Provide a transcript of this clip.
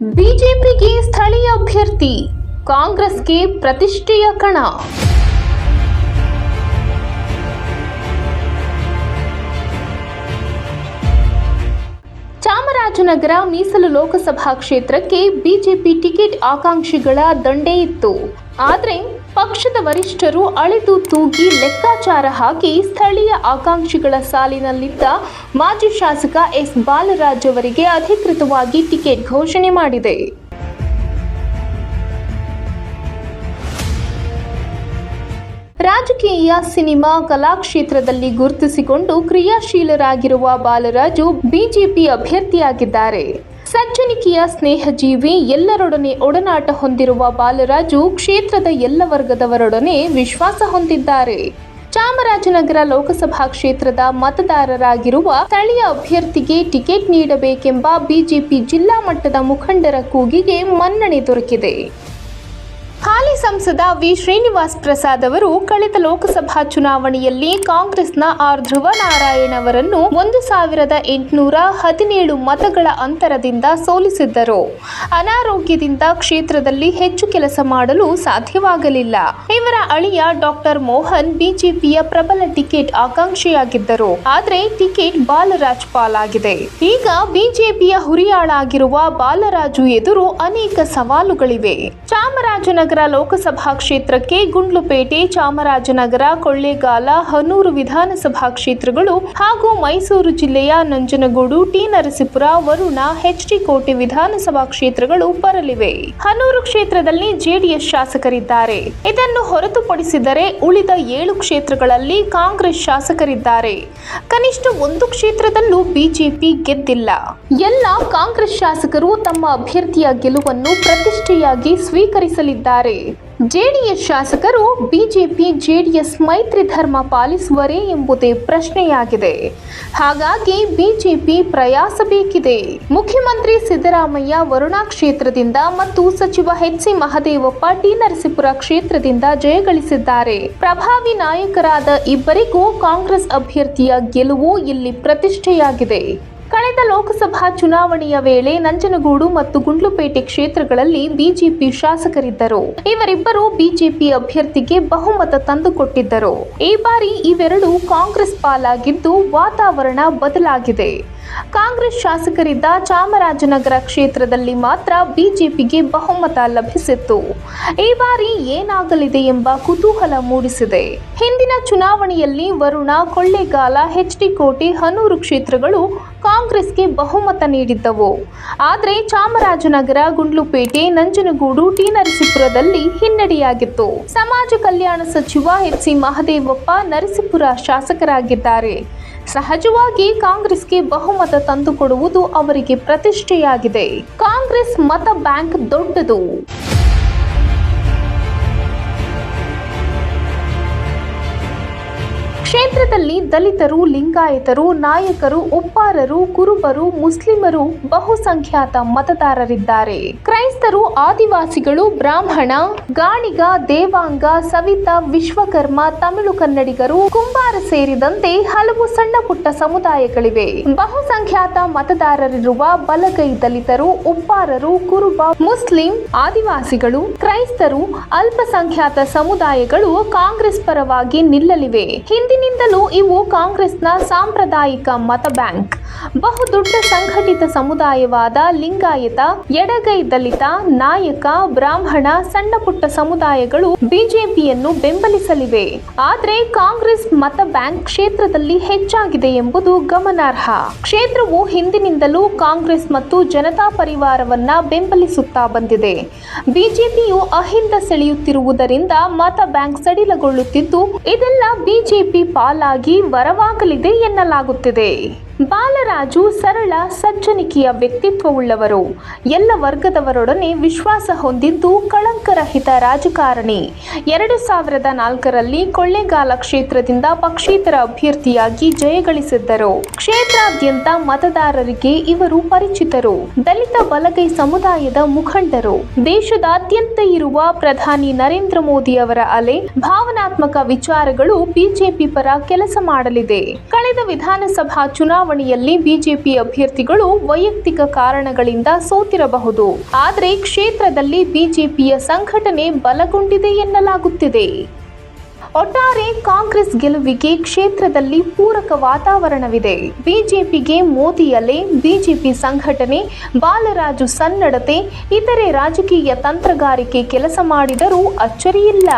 ಬಿಜೆಪಿಗೆ ಸ್ಥಳೀಯ ಅಭ್ಯರ್ಥಿ, ಕಾಂಗ್ರೆಸ್ಗೆ ಪ್ರತಿಷ್ಠೆಯ ಕಣ. ಚಾಮರಾಜನಗರ ಮೀಸಲು ಲೋಕಸಭಾ ಕ್ಷೇತ್ರಕ್ಕೆ ಬಿಜೆಪಿ ಟಿಕೆಟ್ ಆಕಾಂಕ್ಷಿಗಳ ದಂಡೇ ಇತ್ತು. ಆದರೆ ಪಕ್ಷದ ವರಿಷ್ಠರು ಅಳೆದು ತೂಗಿ ಲೆಕ್ಕಾಚಾರ ಹಾಕಿ ಸ್ಥಳೀಯ ಆಕಾಂಕ್ಷಿಗಳ ಸಾಲಿನಲ್ಲಿದ್ದ ಮಾಜಿ ಶಾಸಕ ಎಸ್ ಬಾಲರಾಜ್ ಅವರಿಗೆ ಅಧಿಕೃತವಾಗಿ ಟಿಕೆಟ್ ಘೋಷಣೆ ಮಾಡಿದೆ. ರಾಜಕೀಯ, ಸಿನಿಮಾ, ಕಲಾಕ್ಷೇತ್ರದಲ್ಲಿ ಗುರುತಿಸಿಕೊಂಡು ಕ್ರಿಯಾಶೀಲರಾಗಿರುವ ಬಾಲರಾಜು ಬಿಜೆಪಿ ಅಭ್ಯರ್ಥಿಯಾಗಿದ್ದಾರೆ. ಸಜ್ಜನಿಕೆಯ ಸ್ನೇಹಜೀವಿ, ಎಲ್ಲರೊಡನೆ ಒಡನಾಟ ಹೊಂದಿರುವ ಬಾಲರಾಜು ಕ್ಷೇತ್ರದ ಎಲ್ಲ ವರ್ಗದವರೊಡನೆ ವಿಶ್ವಾಸ ಹೊಂದಿದ್ದಾರೆ. ಚಾಮರಾಜನಗರ ಲೋಕಸಭಾ ಕ್ಷೇತ್ರದ ಮತದಾರರಾಗಿರುವ ಸ್ಥಳೀಯ ಅಭ್ಯರ್ಥಿಗೆ ಟಿಕೆಟ್ ನೀಡಬೇಕೆಂಬ ಬಿಜೆಪಿ ಜಿಲ್ಲಾ ಮಟ್ಟದ ಮುಖಂಡರ ಕೂಗಿಗೆ ಮನ್ನಣೆ ದೊರಕಿದೆ. ಹಾಲಿ ಸಂಸದ ವಿ. ಶ್ರೀನಿವಾಸ್ ಪ್ರಸಾದ್ ಅವರು ಕಳೆದ ಲೋಕಸಭಾ ಚುನಾವಣೆಯಲ್ಲಿ ಕಾಂಗ್ರೆಸ್ನ ಆರ್. ಧ್ರುವನಾರಾಯಣ್ ಅವರನ್ನು 1817 ಮತಗಳ ಅಂತರದಿಂದ ಸೋಲಿಸಿದ್ದರು. ಅನಾರೋಗ್ಯದಿಂದ ಕ್ಷೇತ್ರದಲ್ಲಿ ಹೆಚ್ಚು ಕೆಲಸ ಮಾಡಲು ಸಾಧ್ಯವಾಗಲಿಲ್ಲ. ಇವರ ಅಳಿಯ ಡಾಕ್ಟರ್ ಮೋಹನ್ ಬಿಜೆಪಿಯ ಪ್ರಬಲ ಟಿಕೆಟ್ ಆಕಾಂಕ್ಷಿಯಾಗಿದ್ದರು. ಆದರೆ ಟಿಕೆಟ್ ಬಾಲರಾಜ್ ಪಾಲಾಗಿದೆ. ಈಗ ಬಿಜೆಪಿಯ ಹುರಿಯಾಳಾಗಿರುವ ಬಾಲರಾಜು ಎದುರು ಅನೇಕ ಸವಾಲುಗಳಿವೆ. ಚಾಮರಾಜನಗರ ಲೋಕಸಭಾ ಕ್ಷೇತ್ರಕ್ಕೆ ಗುಂಡ್ಲುಪೇಟೆ, ಚಾಮರಾಜನಗರ, ಕೊಳ್ಳೇಗಾಲ, ಹನೂರು ವಿಧಾನಸಭಾ ಕ್ಷೇತ್ರಗಳು ಹಾಗೂ ಮೈಸೂರು ಜಿಲ್ಲೆಯ ನಂಜನಗೂಡು, ಟಿ. ನರಸೀಪುರ, ವರುಣ, ಎಚ್.ಡಿ. ಕೋಟೆ ವಿಧಾನಸಭಾ ಕ್ಷೇತ್ರಗಳು ಬರಲಿವೆ. ಹನೂರು ಕ್ಷೇತ್ರದಲ್ಲಿ ಜೆಡಿಎಸ್ ಶಾಸಕರಿದ್ದಾರೆ. ಇದನ್ನು ಹೊರತುಪಡಿಸಿದರೆ ಉಳಿದ 7 ಕ್ಷೇತ್ರಗಳಲ್ಲಿ ಕಾಂಗ್ರೆಸ್ ಶಾಸಕರಿದ್ದಾರೆ. ಕನಿಷ್ಠ 1 ಕ್ಷೇತ್ರದಲ್ಲೂ ಬಿಜೆಪಿ ಗೆದ್ದಿಲ್ಲ. ಎಲ್ಲ ಕಾಂಗ್ರೆಸ್ ಶಾಸಕರು ತಮ್ಮ ಅಭ್ಯರ್ಥಿಯ ಗೆಲುವನ್ನು ಪ್ರತಿಷ್ಠೆಯಾಗಿ ಸ್ವೀಕರಿಸಲಿದ್ದಾರೆ. ಜೆಡಿಎಸ್ ಶಾಸಕರು ಬಿಜೆಪಿ ಜೆಡಿಎಸ್ ಮೈತ್ರಿ ಧರ್ಮ ಪಾಲಿಸುವರೇ ಎಂಬುದೇ ಪ್ರಶ್ನೆಯಾಗಿದೆ. ಹಾಗಾಗಿ ಬಿಜೆಪಿ ಪ್ರಯಾಸಬೇಕಿದೆ. ಮುಖ್ಯಮಂತ್ರಿ ಸಿದ್ದರಾಮಯ್ಯ ವರುಣಾ ಕ್ಷೇತ್ರದಿಂದ ಮತ್ತು ಸಚಿವ ಎಚ್.ಸಿ. ಮಹದೇವಪ್ಪ ಟಿ. ನರಸೀಪುರ ಕ್ಷೇತ್ರದಿಂದ ಜಯಗಳಿಸಿದ್ದಾರೆ. ಪ್ರಭಾವಿ ನಾಯಕರಾದ ಇಬ್ಬರಿಗೂ ಕಾಂಗ್ರೆಸ್ ಅಭ್ಯರ್ಥಿಯ ಗೆಲುವು ಇಲ್ಲಿ ಪ್ರತಿಷ್ಠೆಯಾಗಿದೆ. ಕಳೆದ ಲೋಕಸಭಾ ಚುನಾವಣೆಯ ವೇಳೆ ನಂಜನಗೂಡು ಮತ್ತು ಗುಂಡ್ಲುಪೇಟೆ ಕ್ಷೇತ್ರಗಳಲ್ಲಿ ಬಿಜೆಪಿ ಶಾಸಕರಿದ್ದರು. ಇವರಿಬ್ಬರು ಬಿಜೆಪಿ ಅಭ್ಯರ್ಥಿಗೆ ಬಹುಮತ ತಂದುಕೊಟ್ಟಿದ್ದರು. ಈ ಬಾರಿ ಇವೆರಡೂ ಕಾಂಗ್ರೆಸ್ ಪಾಲಾಗಿದ್ದು ವಾತಾವರಣ ಬದಲಾಗಿದೆ. ಕಾಂಗ್ರೆಸ್ ಶಾಸಕರಿದ್ದ ಚಾಮರಾಜನಗರ ಕ್ಷೇತ್ರದಲ್ಲಿ ಮಾತ್ರ ಬಿಜೆಪಿಗೆ ಬಹುಮತ ಲಭಿಸಿತ್ತು. ಈ ಬಾರಿ ಏನಾಗಲಿದೆ ಎಂಬ ಕುತೂಹಲ ಮೂಡಿಸಿದೆ. ಹಿಂದಿನ ಚುನಾವಣೆಯಲ್ಲಿ ವರುಣ, ಕೊಳ್ಳೇಗಾಲ, ಎಚ್.ಡಿ. ಕೋಟೆ, ಹನೂರು ಕ್ಷೇತ್ರಗಳು ಕಾಂಗ್ರೆಸ್ಗೆ ಬಹುಮತ ನೀಡಿದ್ದವು. ಆದರೆ ಚಾಮರಾಜನಗರ, ಗುಂಡ್ಲುಪೇಟೆ, ನಂಜನಗೂಡು, ಟಿ. ನರಸೀಪುರದಲ್ಲಿ ಹಿನ್ನಡೆಯಾಗಿತ್ತು. ಸಮಾಜ ಕಲ್ಯಾಣ ಸಚಿವ ಎಚ್.ಸಿ. ಮಹದೇವಪ್ಪ ನರಸೀಪುರ ಶಾಸಕರಾಗಿದ್ದಾರೆ. ಸಹಜವಾಗಿ ಕಾಂಗ್ರೆಸ್ಗೆ ಬಹುಮತ ತಂದುಕೊಡುವುದು ಅವರಿಗೆ ಪ್ರತಿಷ್ಠೆಯಾಗಿದೆ. ಕಾಂಗ್ರೆಸ್ ಮತ ಬ್ಯಾಂಕ್ ದೊಡ್ಡದು. ಕ್ಷೇತ್ರದಲ್ಲಿ ದಲಿತರು, ಲಿಂಗಾಯತರು, ನಾಯಕರು, ಉಪ್ಪಾರರು, ಕುರುಬರು, ಮುಸ್ಲಿಮರು ಬಹುಸಂಖ್ಯಾತ ಮತದಾರರಿದ್ದಾರೆ. ಕ್ರೈಸ್ತರು, ಆದಿವಾಸಿಗಳು, ಬ್ರಾಹ್ಮಣ, ಗಾಣಿಗ, ದೇವಾಂಗ, ಸವಿತ, ವಿಶ್ವಕರ್ಮ, ತಮಿಳು ಕನ್ನಡಿಗರು, ಕುಂಬಾರ ಸೇರಿದಂತೆ ಹಲವು ಸಣ್ಣ ಪುಟ್ಟ ಸಮುದಾಯಗಳಿವೆ. ಬಹುಸಂಖ್ಯಾತ ಮತದಾರರಿರುವ ಬಲಗೈ ದಲಿತರು, ಉಪ್ಪಾರರು, ಕುರುಬ, ಮುಸ್ಲಿಂ, ಆದಿವಾಸಿಗಳು, ಕ್ರೈಸ್ತರು, ಅಲ್ಪಸಂಖ್ಯಾತ ಸಮುದಾಯಗಳು ಕಾಂಗ್ರೆಸ್ ಪರವಾಗಿ ನಿಲ್ಲಲಿವೆ. ಹಿಂದಿನಿಂದಲೂ ಇವು ಕಾಂಗ್ರೆಸ್ನ ಸಾಂಪ್ರದಾಯಿಕ ಮತ ಬ್ಯಾಂಕ್. ಬಹುದೊಡ್ಡ ಸಂಘಟಿತ ಸಮುದಾಯವಾದ ಲಿಂಗಾಯತ, ಎಡಗೈ ದಲಿತ, ನಾಯಕ, ಬ್ರಾಹ್ಮಣ, ಸಣ್ಣ ಪುಟ್ಟ ಸಮುದಾಯಗಳು ಬಿಜೆಪಿಯನ್ನು ಬೆಂಬಲಿಸಲಿವೆ. ಆದರೆ ಕಾಂಗ್ರೆಸ್ ಮತ ಬ್ಯಾಂಕ್ ಕ್ಷೇತ್ರದಲ್ಲಿ ಹೆಚ್ಚಾಗಿದೆ ಎಂಬುದು ಗಮನಾರ್ಹ. ಕ್ಷೇತ್ರವು ಹಿಂದಿನಿಂದಲೂ ಕಾಂಗ್ರೆಸ್ ಮತ್ತು ಜನತಾ ಪರಿವಾರವನ್ನ ಬೆಂಬಲಿಸುತ್ತಾ ಬಂದಿದೆ. ಬಿಜೆಪಿಯು ಅಹಿಂದ ಸೆಳೆಯುತ್ತಿರುವುದರಿಂದ ಮತ ಬ್ಯಾಂಕ್ ಸಡಿಲಗೊಳ್ಳುತ್ತಿದ್ದು, ಇದೆಲ್ಲ ಬಿಜೆಪಿ ಪಾಲಾಗಿ ವರವಾಗಲಿದೆ ಎನ್ನಲಾಗುತ್ತಿದೆ. ಬಾಲರಾಜು ಸರಳ, ಸಜ್ಜನಿಕೆಯ ವ್ಯಕ್ತಿತ್ವವುಳ್ಳವರು. ಎಲ್ಲ ವರ್ಗದವರೊಡನೆ ವಿಶ್ವಾಸ ಹೊಂದಿದ್ದು ಕಳಂಕರಹಿತ ರಾಜಕಾರಣಿ. 2004ರಲ್ಲಿ ಕೊಳ್ಳೇಗಾಲ ಕ್ಷೇತ್ರದಿಂದ ಪಕ್ಷೇತರ ಅಭ್ಯರ್ಥಿಯಾಗಿ ಜಯಗಳಿಸಿದ್ದರು. ಕ್ಷೇತ್ರಾದ್ಯಂತ ಮತದಾರರಿಗೆ ಇವರು ಪರಿಚಿತರು. ದಲಿತ ಬಲಗೈ ಸಮುದಾಯದ ಮುಖಂಡರು. ದೇಶದಾದ್ಯಂತ ಇರುವ ಪ್ರಧಾನಿ ನರೇಂದ್ರ ಮೋದಿ ಅವರ ಅಲೆ, ಭಾವನಾತ್ಮಕ ವಿಚಾರಗಳು ಬಿಜೆಪಿ ಪರ ಕೆಲಸ ಮಾಡಲಿದೆ. ಕಳೆದ ವಿಧಾನಸಭಾ ಚುನಾವಣೆ ಚುನಾವಣೆಯಲ್ಲಿ ಬಿಜೆಪಿ ಅಭ್ಯರ್ಥಿಗಳು ವೈಯಕ್ತಿಕ ಕಾರಣಗಳಿಂದ ಸೋತಿರಬಹುದು. ಆದರೆ ಕ್ಷೇತ್ರದಲ್ಲಿ ಬಿಜೆಪಿಯ ಸಂಘಟನೆ ಬಲಗೊಂಡಿದೆ ಎನ್ನಲಾಗುತ್ತಿದೆ. ಒಟ್ಟಾರೆ ಕಾಂಗ್ರೆಸ್ ಗೆಲುವಿಗೆ ಕ್ಷೇತ್ರದಲ್ಲಿ ಪೂರಕ ವಾತಾವರಣವಿದೆ. ಬಿಜೆಪಿಗೆ ಮೋದಿ ಅಲೆ, ಬಿಜೆಪಿ ಸಂಘಟನೆ, ಬಾಲರಾಜು ಸನ್ನಡತೆ, ಇತರೆ ರಾಜಕೀಯ ತಂತ್ರಗಾರಿಕೆ ಕೆಲಸ ಮಾಡಿದರೂ ಅಚ್ಚರಿಯಿಲ್ಲ.